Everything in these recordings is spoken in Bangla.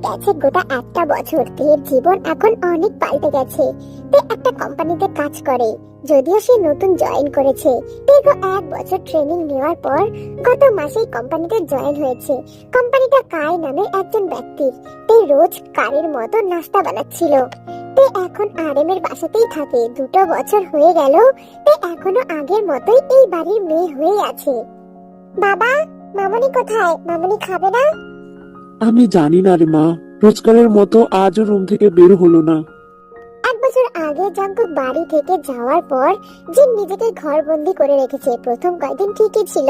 গেছে গোটা একটা বছর। তের জীবন এখন অনেক পাল্টে গেছে। তে একটা কোম্পানিতে কাজ করে, যদিও সে নতুন জয়েন করেছে। দীর্ঘ 1 বছর ট্রেনিং নেওয়ার পর গত মাসেই কোম্পানিতে জয়েন হয়েছে। কোম্পানিটা কাই নামে একজন ব্যক্তির। তে রোজ কারের মতো নাস্তা বানাচ্ছিল। তে এখন আরএম এর বাসাতেই থাকে। 2 বছর হয়ে গেল, তে এখনো আগের মতোই এই বাড়ির মেয়ে হয়ে আছে। বাবা, মামনি কোথায়? মামনি খাবে না? আমি জানি না রে মা, রোজকারের মতো আজও রুম থেকে বের হলো না। 1 বছর আগে জাঙ্কুক বাড়ি থেকে যাওয়ার পর জিন নিজেকে ঘরবন্দি করে রেখেছে। প্রথম কয়েকদিন ঠিকই ছিল,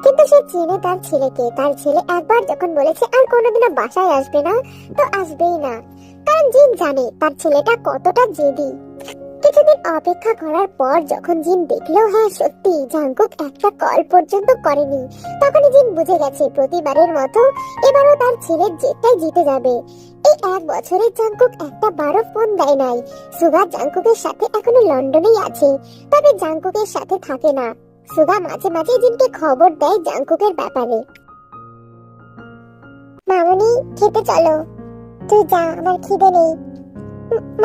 কিন্তু সে চেনে তার ছেলেকে। তার ছেলে একবার যখন বলেছে আর কোনোদিনও বাসায় আসবে না, তো আসবেই না। কারণ জিন জানে তার ছেলেটা কতটা জেদি। কিছুদিন অপেক্ষা করার পর যখন জিন দেখলো হ্যাঁ সত্যি জাঙ্কুক একটা কল পর্যন্ত করেনি, তখনই জিন বুঝে গেছে প্রতিবারের মতো এবারও তার ছেলের জেদটাই জিতে যাবে। এই 1 বছরে জাঙ্কুক একটা বারো ফোন দেয় নাই। সুগা জাঙ্কুকের সাথে এখনো লন্ডনেই আছে, তবে জাঙ্কুকের সাথে থাকে না। সুগা মাঝে মাঝে জিনকে খবর দেয় জাঙ্কুকের ব্যাপারে। মামনি খেতে চলো। তুই যা, আমার খিদে নেই।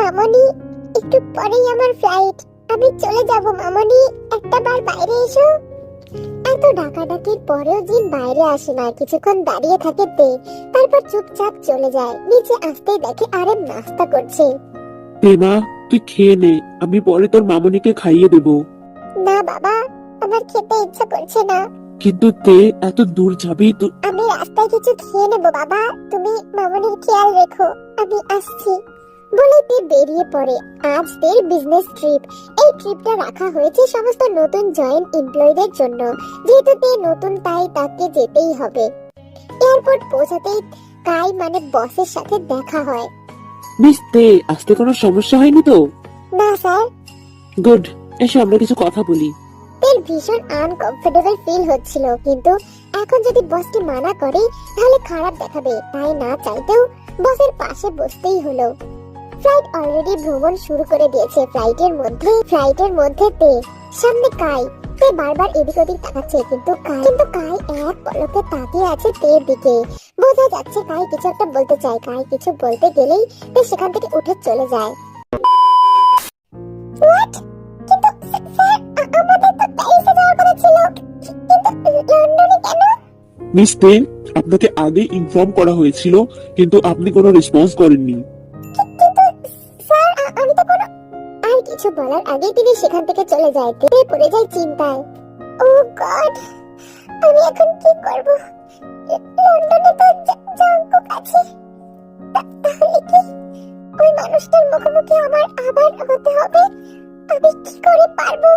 মামনি একটু পরেই আমার ফ্লাইট, আমি চলে যাব। মামনি একটা বার বাইরে এসো। এত ডাকাডাকির পরেও জিন বাইরে আসে না। কিছুক্ষণ দাঁড়িয়ে থাকে তে, তারপর চুপচাপ চলে যায়। নিচে আসতেই দেখে আরেম নাস্তা করছে। মা, তুই খেয়ে নে, আমি পরে তোর মামনিকে খাইয়ে দেব। না বাবা, আমার খেতে ইচ্ছা করছে না। কিন্তু এত দূর যাবি তো। আমি রাস্তায় কিছু খেয়ে নেবো বাবা, তুমি মামনির খেয়াল রেখো, আমি আসছি। বলে তে বেরিয়ে পড়ে। আজ তের বিজনেস ট্রিপ। এই ট্রিপটা রাখা হয়েছে সমস্ত নতুন জয়েন এমপ্লয়ীদের জন্য। যেহেতু তে নতুন তাই তাকে যেতেই হবে। এয়ারপোর্ট পৌঁছাতেই কাই মানে বসের সাথে দেখা হয়। মিস আসতে কোনো সমস্যা হয়নি তো? না স্যার। গুড, এসো আমরা কিছু কথা বলি। তের ভীষণ আনকমফোর্টেবল ফিল হচ্ছিল, কিন্তু এখন যদি বসকে মানা করে তাহলে খারাপ দেখাবে। তাই না চাইতেও বসের পাশে বসতেই হলো। ফ্লাইট অলরেডি ভ্রমণ শুরু করে দিয়েছে। ফ্লাইটের মধ্যে তে সামনে কাই। তে বারবার এদিক ওদিক তাকাচ্ছে, কিন্তু কাই এক পলকে তাকিয়ে আছে তের দিকে। বোঝা যাচ্ছে কাই কিছু একটা বলতে চায়। কাই কিছু বলতে গেলেই তে সেখান থেকে উঠে চলে যায়। হোয়াট? কিন্তু স্যার, আমাদের তো প্যারিসে যাওয়ার কথা ছিল, কিন্তু লন্ডনে কেন? মিস আপনাকে আগে ইনফর্ম করা হয়েছিল, কিন্তু আপনি কোনো রেসপন্স করেননি। কিন্তু স্যার, আমি তো কোনো। আর কিছু বলার আগেই তিনি সেখান থেকে চলে যায়। তে পড়ে যায় চিন্তায়। ও গড, আমি এখন কি করব? লন্ডনে তো জাঙ্কুক আছে। তাহলে কি ওই মানুষটার মুখোমুখি আমার আবার হতে হবে? আমি কি করে পারবো?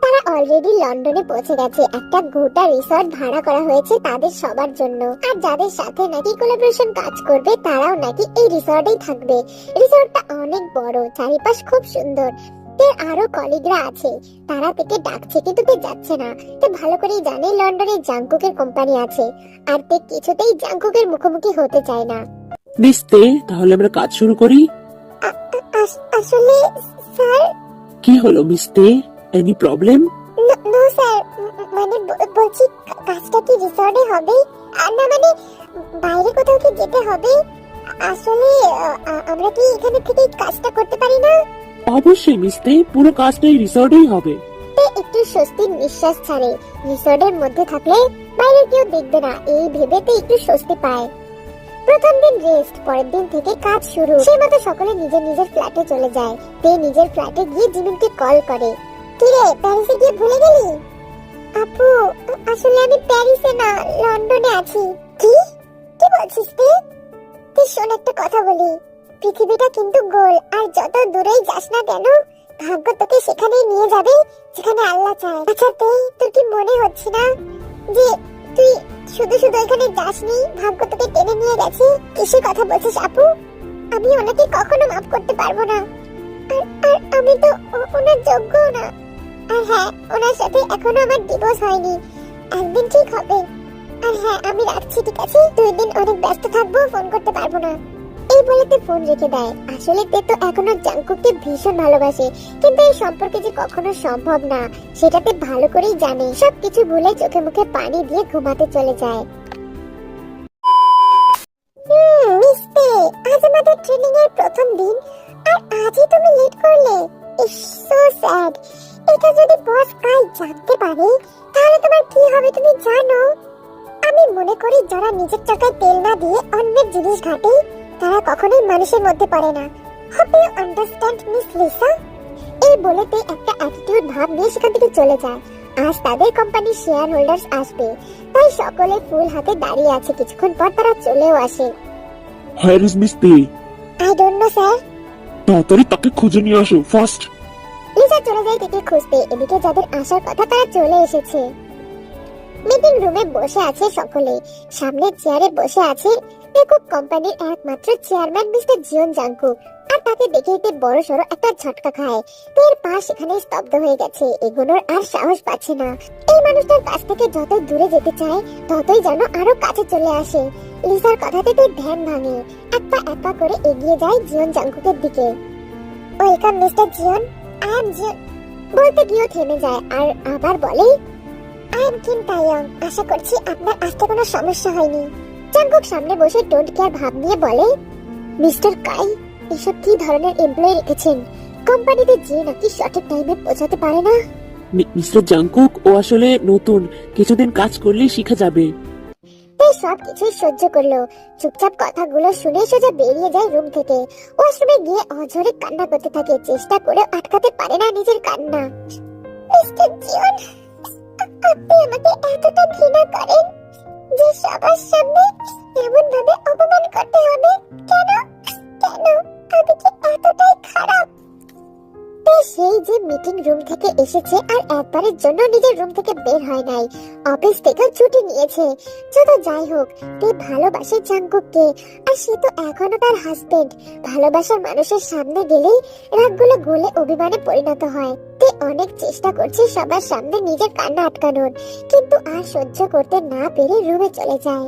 তারা অলরেডি লন্ডনে পৌঁছে গেছে। একটা গোটা রিসর্ট ভাড়া করা হয়েছে তাদের সবার জন্য। আর যাদের সাথে নাকি কোলাবোরেশন কাজ করবে তারাও নাকি এই রিসর্টেই থাকবে। রিসর্টটা অনেক বড়, চারিপাশ খুব সুন্দর। তের আরো কলিগরা আছে, তারা থেকে ডাকছে কিন্তু তে যাচ্ছে না। তে ভালো করেই জানে লন্ডনে জাঙ্কুকের কোম্পানি আছে, আর তে কিছুতেই জাঙ্কুকের মুখোমুখি হতে চায় না। মিস তাহলে আমরা কাজ শুরু করি। আসলে স্যার। কি হলো miss any problem? No sir, মানে বলছি কাজটা কি রিসর্টে হবে? না মানে বাইরে কোথাও কি যেতে হবে? আসলে আমরা কি এখানে থেকে কাজটা করতে পারি না? অবশ্যই মিস পুরো কাজটাই রিসর্টেই হবে। একটু স্বস্তির নিঃশ্বাস ছাড়ে। রিসর্টের মধ্যে থাকলে বাইরে কেউ দেখবে না, এই ভেবেতে একটু স্বস্তি পায়। প্রথম দিন রেস্ট, পরের দিন থেকে কাজ শুরু। সেই মতো সকলে নিজের নিজের ফ্ল্যাটে চলে যায়। তে নিজের ফ্ল্যাটে গিয়ে জিমিনকে কল করে। কিরে, প্যারিসে গিয়ে ভুলে গেলি? আপু, আসলে আমি প্যারিসে না, লন্ডনে আছি। কি কি বলছিস তুই? তুই শোন, একটা কথা বলি। পৃথিবীটা কিন্তু গোল, আর যত দূরেই যাস না কেন ভাগ্য তোকে সেখানেই নিয়ে যাবে যেখানে আল্লাহ চায়। আচ্ছা তোর কি মনে হচ্ছে না যে তুই শুধু শুধু এখানে যাসনি, ভাগ্য তোকে টেনে নিয়ে গেছে? কিসের কথা বলছিস আপু? আমি ওনাকে কখনো মাফ করতে পারবো না। আর আমি তো ওনার যোগ্য না। আর হ্যাঁ, ওনার সাথে এখনো আমার ডিভোর্স হয়নি, একদিন ঠিক হবে। আর হ্যাঁ, আমি রাখছি, ঠিক আছে? 2 দিন অনেক ব্যস্ত থাকবো, ফোন করতে পারবো না। এই বলে তে ফোন রেখে দেয়। আসলে তে তো এখনো জাঙ্কুককে ভীষণ ভালোবাসে, কিন্তু এই সম্পর্কে যে কখনো সম্ভব না সেটাতে ভালো করেই জানে। সবকিছু ভুলে চোখে মুখে পানি দিয়ে ঘুমাতে চলে যায়। স্যাড। এটা যদি বস কাল জানতে পারে তাহলে তোমার কি হবে তুমি জানো? আমি মনে করি যারা নিজের টাকায় তেল না দিয়ে অন্যের জিনিস ঘাটে তারা কখনোই মানুষের মধ্যে পড়ে না। Hope you understand miss Lisa. এই বলেতে একটা অ্যাটিটিউড ভাব নিয়ে সেখান থেকে চলে যায়। আজ তাদের কোম্পানির শেয়ার হোল্ডার্স আসবে, তাই সকলে ফুল হাতে দাঁড়িয়ে আছে। কিছুক্ষণ পর তারা চলেও আসে। Where is miss Dey? I don't know sir. তাড়াতাড়ি তাকে খুঁজে নিয়ে আসো, ফার্স্ট। লিসা চলে যায় তেকে খুঁজতে। এদিকে যাদের আসার কথা তারা চলে এসেছে। মিটিং রুমে বসে আছে সকলে। সামনে চেয়ারে বসে আছে টেকুক কোম্পানির একমাত্র চেয়ারম্যান মিস্টার জিওন জাংকুক। আর তাকে দেখে বড় সড়ো একটা ঝটকা খায়। তের পা সেখানে স্তব্ধ হয়ে গেছে, এগোনোর আর সাহস পাচ্ছে না। এই মানুষটার কাছ থেকে যতই দূরে যেতে চায় ততই যেন আরো কাছে চলে আসে। লিসার কথাতে তের ধ্যান ভাঙে। এক পা করে এগিয়ে যায় জিওন জাংকুকের দিকে। Welcome mister Jeon. I am Jeon বলতে গিয়েও থেমে যায় আর আবার বলে, আই এম কিম তাইয়ং। আশা করছি আপনার আসতে কোনো সমস্যা হয়নি। জাংকুক সামনে বসে ডোন্ট কেয়ার ভাব নিয়ে বলে, মিস্টার কাই, এসব কি ধরনের এমপ্লয়ি রেখেছেন? কোম্পানিতে যে নাকি সঠিক টাইমে পৌঁছাতে পারে না। মিস্টার জাংকুক, ও আসলে নতুন, কিছুদিন কাজ করলেই শিখে যাবে। তাই সব কিছুই সহ্য করলো। চুপচাপ কথাগুলো শুনে সোজা বেরিয়ে যায় রুম থেকে। ওয়াশরুমে গিয়ে অঝরে কান্না করতে থাকে। চেষ্টা করে আটকাতে পারে না নিজের কান্না। মিস্টার জিওন, আপনি আমাকে এতটা ঘৃণা করেন যে সবার সামনে এমন ভাবে অপমান করতে হবে? কেন কেন? আমি কি এতটাই খারাপ? সেই যে মিটিং রুম থেকে এসেছে আর একবারের জন্য নিজের রুম থেকে বের হয় নাই। অফিস থেকে ছুটি নিয়েছে। যত যাই হোক, তে ভালোবাসে জাংকুককে। আর সে তো এখনো তার হাজবেন্ড। ভালোবাসার মানুষের সামনে গেলেই রাগগুলো গলে অভিমানে পরিণত হয়। তে অনেক চেষ্টা করছে সবার সামনে নিজের কান্না আটকানোর, কিন্তু আর সহ্য করতে না পেরে রুমে চলে যায়।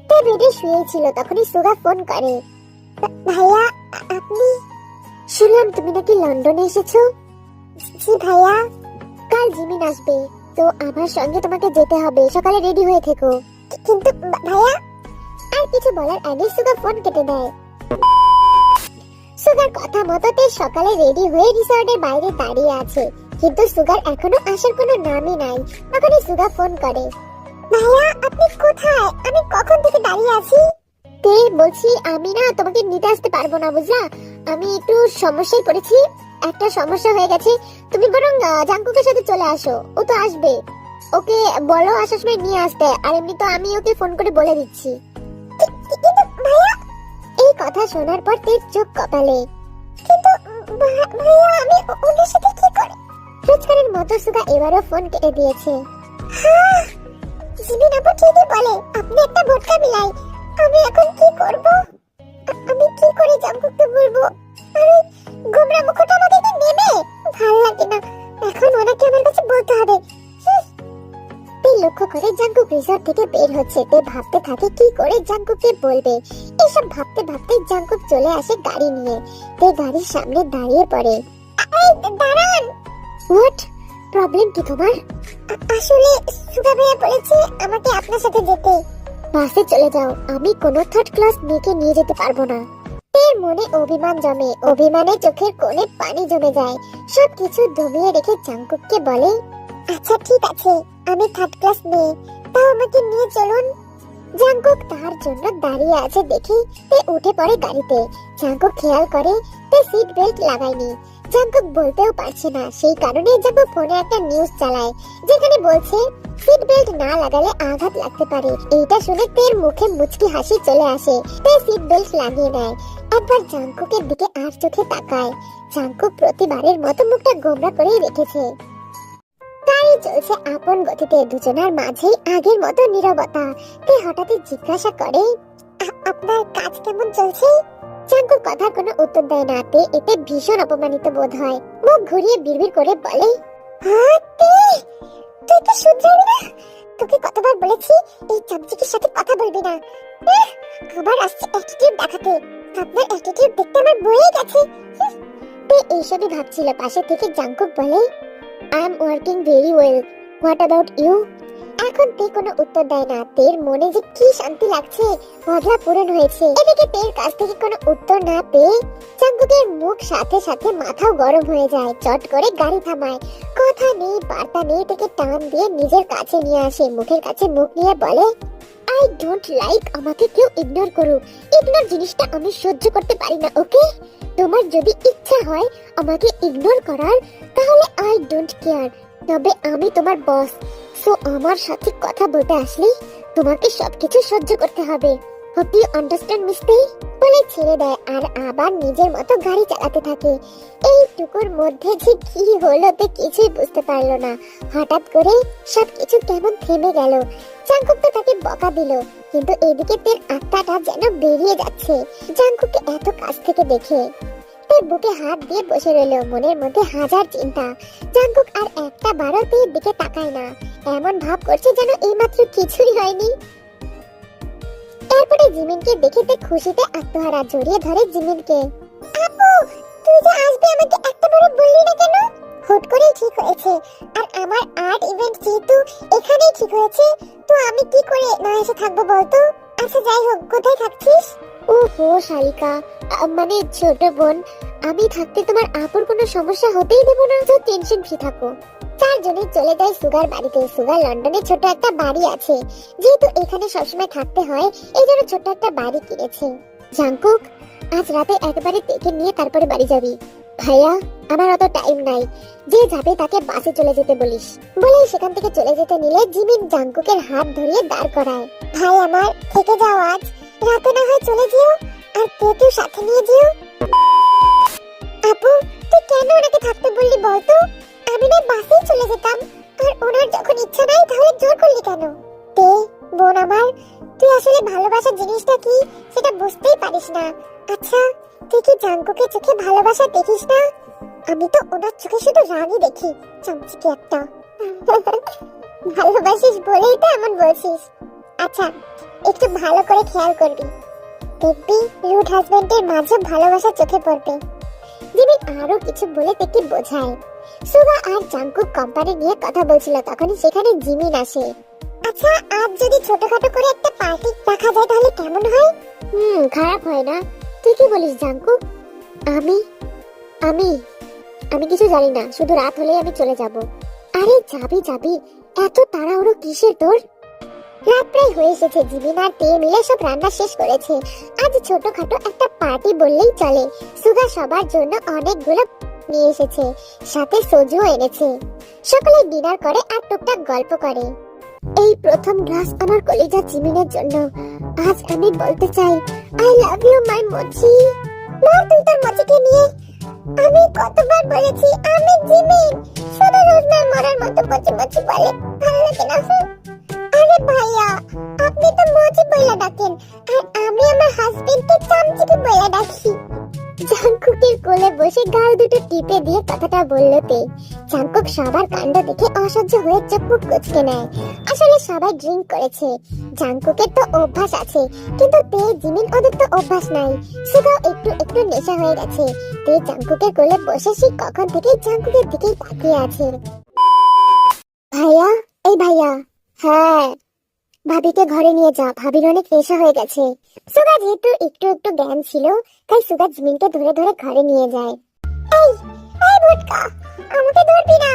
তে বেডে শুয়েছিল, তখনই সুগা ফোন করে। ভাইয়া, আপনি? শুনলাম তুমি নাকি লন্ডনে এসেছো। জি ভাইয়া। কাল জিমিন আসবে, তো আমার সঙ্গে তোমাকে যেতে হবে। সকালে রেডি হয়ে থেকো। কিন্তু ভাইয়া। আর কিছু বলার আগে সুগা ফোন কেটে দেয়। সুগার কথা মতো তে সকালে রেডি হয়ে রিসর্টের বাইরে দাঁড়িয়ে আছে, কিন্তু সুগার এখনো আসার কোনো নামই নাই। তখনই সুগা ফোন করে, ভাইয়া আপনি কোথায়? আমি কখন থেকে দাঁড়িয়ে আছি। তে বলছি, আমি না তোমাকে নিতে আসতে পারবো না, বুঝলা? আমি একটু সমস্যায় পড়েছি, একটা সমস্যা হয়ে গেছে। তুমি বরং জাংকুকের সাথে চলে আসো, ও তো আসবে। ওকে বলো আসার সময় নিয়ে আসতে। আর এমনি তো আমি ওকে ফোন করে বলে দিচ্ছি। কিন্তু ভাইয়া। এই কথা শোনার পর তের চোখ কপালে। কিন্তু ভাইয়া আমি ওদের সাথে কি করে? রোজকারের মতো সুগা এবারও ফোন কেটে দিয়েছে। হ্যাঁ, জিমিন আপু ঠিকই বলে, আপনি একটা ভোটকা মিলাই। আমি এখন কি করব? আমি কি করে জাংকুককে বলবো? আরে গোমরা মুখটা আমাকে কি নেবে? ভালো লাগে না, এখন ওনাকে আমার কাছে বলতে হবে। এই লক্ষ্য করে জাংকুক রিসর্ট থেকে বের হচ্ছে। তে ভাবতে থাকে কি করে জাংকুককে বলবে। এসব ভাবতে ভাবতে জাংকুক চলে আসে গাড়ি নিয়ে। তে গাড়ির সামনে দাঁড়িয়ে পড়ে। এই দাঁড়ান। হোয়াট প্রবলেম কি তোমার? আসলে সুগা ভাইয়া বলেছে আমাকে আপনার সাথে যেতে। বাসে চলে যাও, আমি কোনো থার্ড ক্লাস মেয়েকে নিয়ে যেতে পারবো না। তের মনে অভিমান জমে, অভিমানে চোখের কোণে পানি জমে যায়। সবকিছু দমিয়ে রেখে জাংকুককে বলে, আচ্ছা ঠিক আছে, আমি থার্ড ক্লাস মেয়ে, তাও আমাকে নিয়ে চলুন। জাংকুক তার জন্য দাঁড়িয়ে আছে দেখে তে উঠে পড়ে গাড়িতে। জাংকুক খেয়াল করে তে সিট বেল্ট লাগায়নি। জাংকুক বলতেও পারছে না, সেই কারণে জাংকুক ফোনে একটা নিউজ চালায় যেখানে বলছে সিট বেল্ট না লাগালে আঘাত লাগতে পারে। এইটা শুনে তের মুখে মুচকি হাসি চলে আসে। তে সিট বেল্ট লাগিয়ে নেয়। একবার জাংকুকের দিকে আর চোখে তাকায়। জাংকুক প্রতিবারের মতো মুখটা গোমরা করেই রেখেছে। গাড়ি চলছে আপন গতিতে, দুজনের মাঝে আগের মতো নীরবতা। তে হঠাৎই জিজ্ঞাসা করে, আপনার কাজ কেমন চলছে? জাংকুক কথার কোনো উত্তর দেয় না। তে এতে ভীষণ অপমানিত বোধ হয়। মুখ ঘুরিয়ে বিড়বিড় করে বলে, তুই তো শুধরাবি না? তোকে কতবার বলেছি এই চামচিকের সাথে কথা বলবি না। আবার আসছে অ্যাটিটিউড দেখাতে। আপনার অ্যাটিটিউড দেখতে আমার বয়ে গেছে। তে এইসবই ভাবছিল। পাশে থেকে জাংকুক বলে, I am working very well. What about you? এখন তে কোনো উত্তর দেয় না। তের মনে যে কি শান্তি লাগছে, বদলা পূরণ হয়েছে। এদিকে তের কাছ থেকে কোনো উত্তর না পেয়ে জাঙ্কুকের মুখ সাথে সাথে মাথাও গরম হয়ে যায়। চট করে গাড়ি থামায়, কথা নেই বার্তা নেই, থেকে টান দিয়ে নিজের কাছে নিয়ে আসে। মুখের কাছে মুখ নিয়ে বলে, আই ডোন্ট লাইক আমাকে কেউ ইগনোর করুক। ইগনোর জিনিসটা আমি সহ্য করতে পারি না, ওকে? তোমার যদি ইচ্ছা হয় আমাকে ইগনোর করার, তাহলে আই ডোন্ট কেয়ার। তবে আমি তোমার বস, সো আমার সাথে কথা বলতে আসলে তোমাকে সবকিছু সহ্য করতে হবে। হোপ ইউ আন্ডারস্ট্যান্ড মিস্টি? বলে ছেড়ে দেয় আর আবার নিজের মতো গাড়ি চালাতে থাকে। এইটুকুর মধ্যে যে কি হলো তে কিছুই বুঝতে পারলো না। হঠাৎ করে সবকিছু কেমন থেমে গেল। জাঙ্কুক তো তাকে বকা দিল, কিন্তু এদিকে তের আত্মাটা যেন বেরিয়ে যাচ্ছে জাঙ্কুককে এত কাছ থেকে দেখে। তের বুকে হাত দিয়ে বসে রইল, মনের মধ্যে হাজার চিন্তা। জাঙ্কুক আর একটা বারও তের দিকে তাকায় না, এমন ভাব করছে যেন এইমাত্র কিছুই হয়নি। এরপরে জিমিনকে দেখে তে খুশিতে আত্মহারা, জড়িয়ে ধরে জিমিনকে। আপু, তুই যে আসবি আমাকে একটা বারও বললি না কেন? হুট করেই ঠিক হয়েছে, আর আমার আর্ট ইভেন্ট যেহেতু এখানেই ঠিক হয়েছে, তো আমি কি করে না এসে থাকবো বলতো? আচ্ছা যাই হোক, কোথায় থাকছিস? ওহো শালিকা, মানে ছোট বোন, আমি থাকতে তোমার আপুর কোনো সমস্যা হতেই দেবো না, তো টেনশন ফ্রি থাকো। চারজনে চলে যায় সুগার বাড়িতে। সুগার লন্ডনে ছোট একটা বাড়ি আছে, যেহেতু এখানে সবসময় থাকতে হয় এই জন্য ছোট একটা বাড়ি কিনেছে। জাঙ্কুক, আজ রাতে একবারে দেখে নিয়ে তারপরে বাড়ি যাবি। ভাইয়া, আমার অত টাইম নাই, যে যাবে তাকে বাসে চলে যেতে বলিস। বলে সেখান থেকে চলে যেতে নিলে জিমিন জাঙ্কুকের হাত ধরিয়ে দাঁড় করায়। ভাই আমার, থেকে যাও, আজ রাতে না হয় চলে যেও, আর কেউ সাথে নিয়ে যেও। আপু, তুই কেন ওনাকে থাকতে বললি বলতো? আমি না বাসেই চলে যেতাম, আর ওনার যখন ইচ্ছা নাই তাহলে জোর করলি কেন? তে বোন আমার, তুই আসলে ভালোবাসা জিনিসটা কি সেটা বুঝতেই পারিস না। আচ্ছা, তুই কি জাঙ্কুকের চোখে ভালোবাসা দেখিস না? আমি তো ওনার চোখে শুধু রাগই দেখি, চামচিকে একটা। ভালোবাসিস বলেই তো এমন বলছিস। আচ্ছা, একটু ভালো করে খেয়াল করবি, দেখবি রুড হাজবেন্ডের মাঝে ভালোবাসা চোখে পড়বে। জিমিন আরো কিছু বলে তাকে বোঝায়। সুগা আর জাঙ্কুক কোম্পানি নিয়ে কথা বলছিল, তখনই সেখানে জিমিন আসে। আচ্ছা, আজ যদি ছোটখাটো করে একটা পার্টি রাখা যায় তাহলে কেমন হয়? খারাপ হয় না। তুই কি বলিস জাঙ্কুক? আমি আমি আমি কিছু জানি না, শুধু রাত হলেই আমি চলে যাব। আরে যাবি যাবি, এত তাড়াহুড়ো কিসের তোর? রাত প্রায় হয়ে এসেছে, জিমিন আর তে মিলে সব রান্না শেষ করেছে। আজ ছোটখাটো একটা পার্টি বললেই চলে। সুগা সবার জন্য অনেকগুলো নিয়ে এসেছে, সাথে সোজুও এনেছে। সকলে ডিনার করে আর টুকটাক গল্প করে। এই প্রথম গ্লাস আমার কলিজা জিমিনের জন্য। আজ আমি বলতে চাই, আই লাভ ইউ মাই মচি। মা, তুই তোর মচিকে নিয়ে। আমি কতবার বলেছি আমি জিমিন, শুধু রোজ না মরার মতো মচি মচি বলে, ভালো লাগে না। আরে ভাইয়া, আপনি তো মচি বইলা ডাকেন, আর আমি আমার হাজবেন্ডকে চামচিকে বইলা ডাকি। জাঙ্কুকের কোলে বসে গাল দুটো টিপে দিয়ে কথাটা বললো তে। জাঙ্কুক সবার কাণ্ড দেখে অসহ্য হয়ে চোখ মুখ কুঁচকে নেয়। আসলে সবাই ড্রিঙ্ক করেছে, জাঙ্কুকের তো অভ্যাস আছে, কিন্তু তে জিমিন ওদের তো অভ্যাস নাই। সুগাও একটু একটু নেশা হয়ে গেছে। তে জাঙ্কুকের কোলে বসে সে কখন থেকে জাঙ্কুকের দিকেই তাকিয়ে আছে। ভাইয়া, এই ভাইয়া। হ্যাঁ, ভাবিকে ঘরে নিয়ে যা, ভাবির অনেক নেশা হয়ে গেছে। সুগা যেহেতু একটু একটু জ্ঞান ছিল, তাই সুগা জিমিনকে ধরে ধরে ঘরে নিয়ে যায়। এই এই ভুটকা, আমাকে ধরবি না,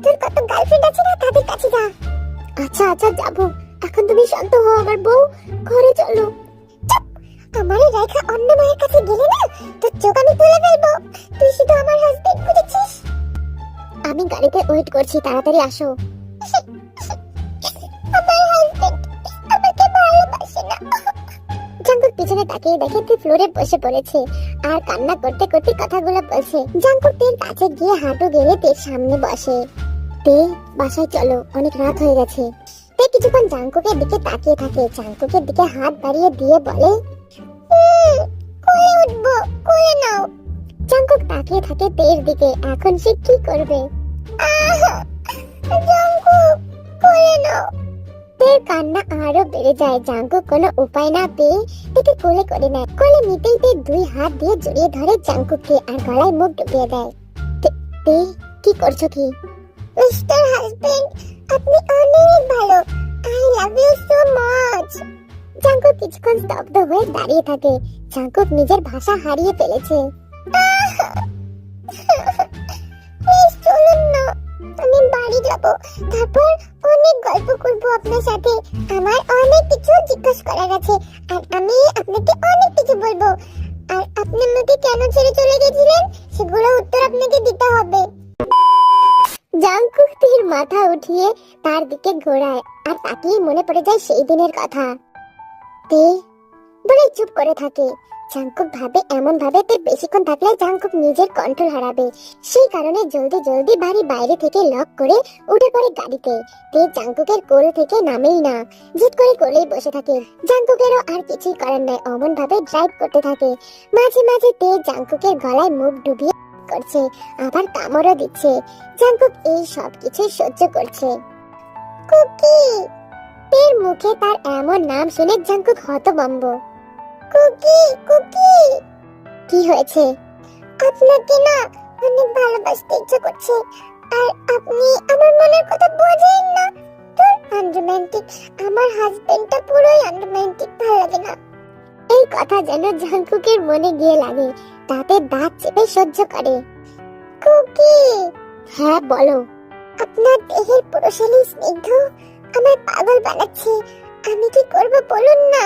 তোর কত গার্লফ্রেন্ড আছে না, তাদের কাছে যা। আচ্ছা আচ্ছা যাবো, এখন তুমি শান্ত হও আমার বউ, ঘরে চলো। চুপ, আমারে রেখা অন্য মায়ের কাছে গেলে না তোর চোখ আমি তুলে ফেলবো। তুই শুধু আমার হাজবেন্ড বুঝেছিস। আমি গাড়িতে ওয়েট করছি, তাড়াতাড়ি আসো। আমার হাজবেন্ড আমাকে ভালোবাসে না। জাঙ্কুক পিছনে তাকিয়ে দেখে তুই ফ্লোরে বসে পড়েছে আর কান্না করতে করতে কথাগুলো বলছে। জাঙ্কুক তের কাছে গিয়ে হাঁটু গেড়ে তের সামনে বসে। তে, বাসায় চলো, অনেক রাত হয়ে গেছে। তে কিছুক্ষণ জাঙ্কুকের দিকে তাকিয়ে থাকে, জাঙ্কুকের দিকে হাত বাড়িয়ে দিয়ে বলে, কোলে উঠবো, কোলে নাও। জাঙ্কুক তাকিয়ে থাকে তের দিকে, এখন সে কি করবে? জাঙ্কুক, কোলে নাও। তের কান্না আরো বেড়ে যায়। জাঙ্কুক কোনো উপায় না পেয়ে তেকে কোলে করে নেয়। কোলে নিতেই তে দুই হাত দিয়ে জড়িয়ে ধরে জাঙ্কুককে আর গলায় মুখ ডুবিয়ে দেয়। তে কি করছো কি? মিস্টার হাজবেন্ড, আপনি অনেক ভালো। I love you so much. Jungkook কিছুক্ষণ স্তব্ধ হয়ে দাঁড়িয়ে থাকে। জাঙ্কুক নিজের ভাষা হারিয়ে ফেলেছে। প্লিজ চলুন না, আমি বাড়ি যাব, তারপর অনেক গল্প করব আপনার সাথে। আমার অনেক কিছু জিজ্ঞাসা করার আছে, আর আমি আপনাকে অনেক কিছু বলবো। আর আপনি আমাকে কেন ছেড়ে চলে গেছিলেন সেগুলো উত্তর আপনাকে দিতে হবে। জাঙ্কুক তীর মাথা উঠিয়ে তার দিকে ঘোরায়, আর তাকিয়ে মনে পড়ে যায় সেই দিনের কথা। তে বলে চুপ করে থাকে। জাঙ্কুক ভাবে এমন ভাবে তে বেশিক্ষণ থাকলে জাঙ্কুক নিজের কন্ট্রোল হারাবে। সেই কারণে জলদি জলদি বাড়ি বাইরে থেকে লক করে উঠে পড়ে গাড়িতে। তে জাঙ্কুকের কোল থেকে নামেই না, জিদ করে কোলেই বসে থাকে। জাঙ্কুকেরও আর কিছুই করার নাই, অমন ভাবে ড্রাইভ করতে থাকে। মাঝে মাঝে তে জাঙ্কুকের গলায় মুখ ডুবিয়ে করছে, আবার কামড়ও দিচ্ছে। জাঙ্কুক এই সব কিছুই সহ্য করছে। কুকি। তের মুখে তার এমন নাম শুনে জাঙ্কুক হতভম্ব। Kookie, Kookie. কি হয়েছে? আপনাকে না অনেক ভালোবাসতে ইচ্ছে করছে, আর আপনি আমার মনের কথা বোঝেন না। তোর আনরোম্যান্টিক, আমার হাজবেন্ডটা পুরোই আনরোম্যান্টিক, ভালো লাগে না। এই কথা যেন জাঙ্কুকের মনে গিয়ে লাগে, তাতে দাঁত চেপে সহ্য করে। কুকি। হ্যাঁ বলো। আপনার দেহের পুরুষালী স্নিগ্ধ আমার পাগল বানাচ্ছে, আমি কি করব বলুন না।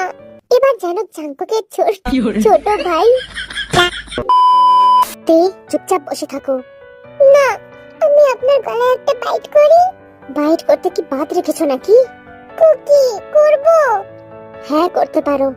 এবার যেন জাঙ্কুকের ছোট ভাই। তে চুপচাপ বসে থাকো। না, আমি আপনার গলায় একটা বাইট করি। বাইট করতে কি বাদ রেখেছো নাকি? কুকি, করব। হ্যাঁ করতে পারো।